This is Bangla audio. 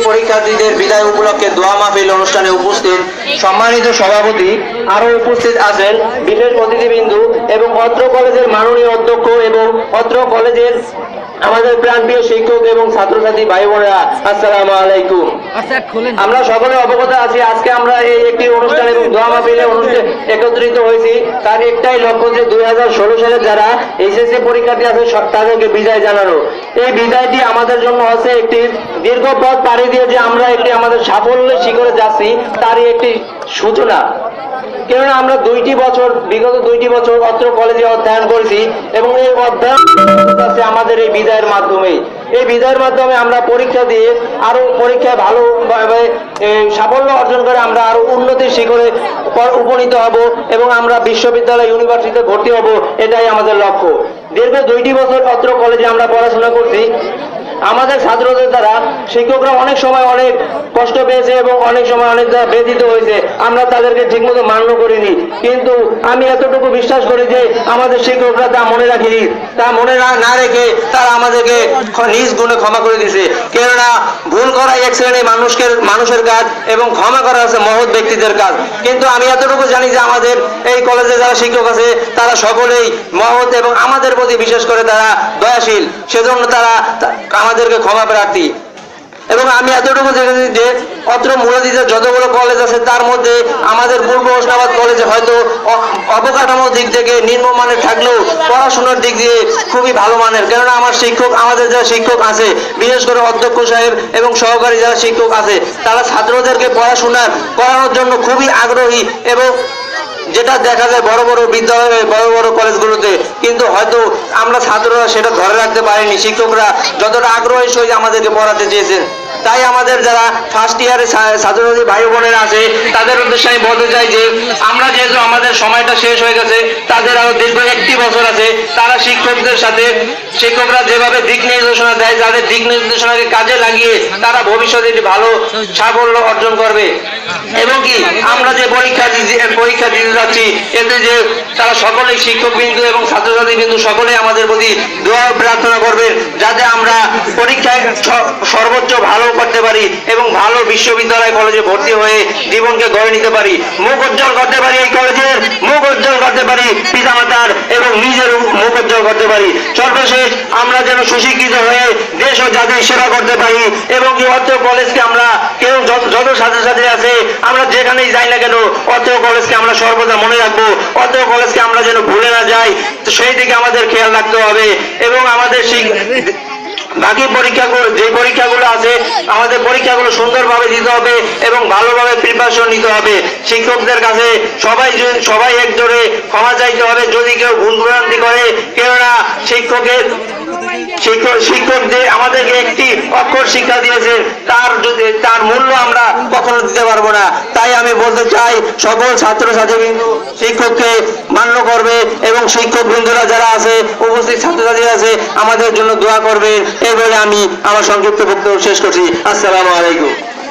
পরীক্ষার্থীদের বিদায় উপলক্ষে দোয়া মাহফিল অনুষ্ঠানে উপস্থিত সম্মানিত সভাপতি, আরো উপস্থিত আছেন বিশেষ অতিথিবৃন্দু এবং অত্র কলেজের মাননীয় অধ্যক্ষ এবং অত্র কলেজের আমাদের প্রাণপ্রিয় শিক্ষক এবং ছাত্রছাত্রী ভাই বোনেরা, আসসালামু আলাইকুম। আমরা সকলে অবগত আছি, আজকে আমরা এই একটি অনুষ্ঠান এবং দোয়া মাহফিলে অনুষ্ঠানে একত্রিত হয়েছি। তার একটাই লক্ষ্য যে 2016 সালে যারা এইচএসসি পরীক্ষার্থী আছে তাদেরকে বিদায় জানানো। এই বিদায়টি আমাদের জন্য হচ্ছে একটি দীর্ঘ পথ পাড়ি দিয়ে যে আমরা একটি আমাদের সাফল্যের শিখরে যাচ্ছি তারই একটি সূচনা। কেননা আমরা বিগত দুইটি বছর অত্র কলেজে অধ্যয়ন করেছি এবং এই অধ্যয়ন আমাদের এই বিদায়ের মাধ্যমে আমরা পরীক্ষা দিয়ে আরো পরীক্ষায় ভালোভাবে সাফল্য অর্জন করে আমরা আরো উন্নতির শিখরে উপনীত হব এবং আমরা বিশ্ববিদ্যালয় ইউনিভার্সিটিতে ভর্তি হব, এটাই আমাদের লক্ষ্য। দীর্ঘ 2টি বছর অত্র কলেজে আমরা পড়াশোনা করছি। আমাদের ছাত্রদের দ্বারা শিক্ষকরা অনেক সময় অনেক কষ্ট পেয়েছে এবং অনেক সময় অনেক ব্যথিত হয়েছে, আমরা তাদেরকে ঠিকমতো মান্য করিনি। কিন্তু আমি এতটুকু বিশ্বাস করি যে আমাদের শিক্ষকরা তা মনে রাখেনি, তা মনে না রেখে তারা আমাদেরকে নিজ গুণে ক্ষমা করে দিয়েছে। কেননা ভুল করা এক শ্রেণী মানুষের কাজ এবং ক্ষমা করা হচ্ছে মহৎ ব্যক্তিদের কাজ। কিন্তু আমি এতটুকু জানি যে আমাদের এই কলেজে যারা শিক্ষক আছে তারা সকলেই মহৎ এবং আমাদের প্রতি বিশেষ করে তারা দয়াশীল, সেজন্য তারা আমাদেরকে ক্ষমা প্রার্থী। এবং আমি এতটুকু দেখেছি যে অত্র মুরাদিতে যতগুলো কলেজ আছে তার মধ্যে আমাদের পূর্ব হোসনাবাদ কলেজে হয়তো অবকাঠামোর দিক থেকে নিম্নমানের থাকলেও পড়াশোনার দিক দিয়ে খুবই ভালো মানের। কেননা আমাদের যারা শিক্ষক আছে, বিশেষ করে অধ্যক্ষ সাহেব এবং সহকারী যারা শিক্ষক আছে, তারা ছাত্রদেরকে করানোর জন্য খুবই আগ্রহী এবং যেটা দেখা যায় বড় বড় বিদ্যালয়ে বড় বড় কলেজগুলোতে, কিন্তু হয়তো আমরা ছাত্ররা সেটা ধরে রাখতে পারিনি। শিক্ষকরা যতটা আগ্রহের সহিত আমাদেরকে পড়াতে চেয়েছেন। তাই আমাদের যারা ফার্স্ট ইয়ারে ছাত্রছাত্রী ভাই বোনেরা আছে তাদের উদ্দেশ্যে আমি বলতে চাই যে আমরা যেহেতু আমাদের সময়টা শেষ হয়ে গেছে, তাদের আরো দীর্ঘ 1টি বছর আছে। তারা শিক্ষকরা যেভাবে দিক নির্দেশনা দেয়, তাদের দিক নির্দেশনাকে কাজে লাগিয়ে তারা ভবিষ্যতে একটি ভালো সাফল্য অর্জন করবে। এবং কি আমরা যে পরীক্ষা দিতে যাচ্ছি এতে যে তারা সকলেই শিক্ষক বিন্দু এবং ছাত্রছাত্রী বিন্দু সকলেই আমাদের প্রতি দোয়া প্রার্থনা করবেন যাতে আমরা পরীক্ষায় সর্বোচ্চ ভালো করতে পারি এবং ভালো বিশ্ববিদ্যালয় কলেজে ভর্তি হয়ে জীবনকে গড়ে নিতে পারি, মুখ উজ্জ্বল করতে পারি, এই কলেজের মুখ উজ্জ্বল করতে পারি, পিতামাতার এবং নিজের মুখ উজ্জ্বল করতে পারি। সর্বশেষ আমরা যেন সুশিক্ষিত হয়ে দেশ ও জাতির সেবা করতে পারি এবং এই অত্র কলেজকে আমরা কেউ যত ছাত্রছাত্রী আছে আমরা যেখানেই যাই না কেন অত্র কলেজকে আমরা সর্বদা মনে রাখবো, অত্র কলেজকে আমরা যেন ভুলে না যাই, তো সেই দিকে আমাদের খেয়াল রাখতে হবে। এবং আমাদের বাকি যে পরীক্ষাগুলো আছে আমাদের পরীক্ষাগুলো সুন্দরভাবে দিতে হবে এবং ভালোভাবে প্রিপারেশন নিতে হবে। শিক্ষকদের কাছে সবাই একজোড়ে ক্ষমা চাইতে হবে যদি কেউ ভুল ভ্রান্তি করে। কেননা শিক্ষক যে আমাদেরকে একটি অক্ষর শিক্ষা দিয়েছে তার মূল্য আমরা কখনো দিতে পারবো না। তাই আমি বলতে চাই সকল ছাত্রছাত্রীবৃন্দু শিক্ষককে মান্য করবে এবং শিক্ষক বৃন্দরা যারা আছে উপস্থিত ছাত্রছাত্রী আছে আমাদের জন্য দোয়া করবে। এই বলে আমি আমার সংক্ষিপ্ত বক্তব্য শেষ করছি। আসসালামু আলাইকুম।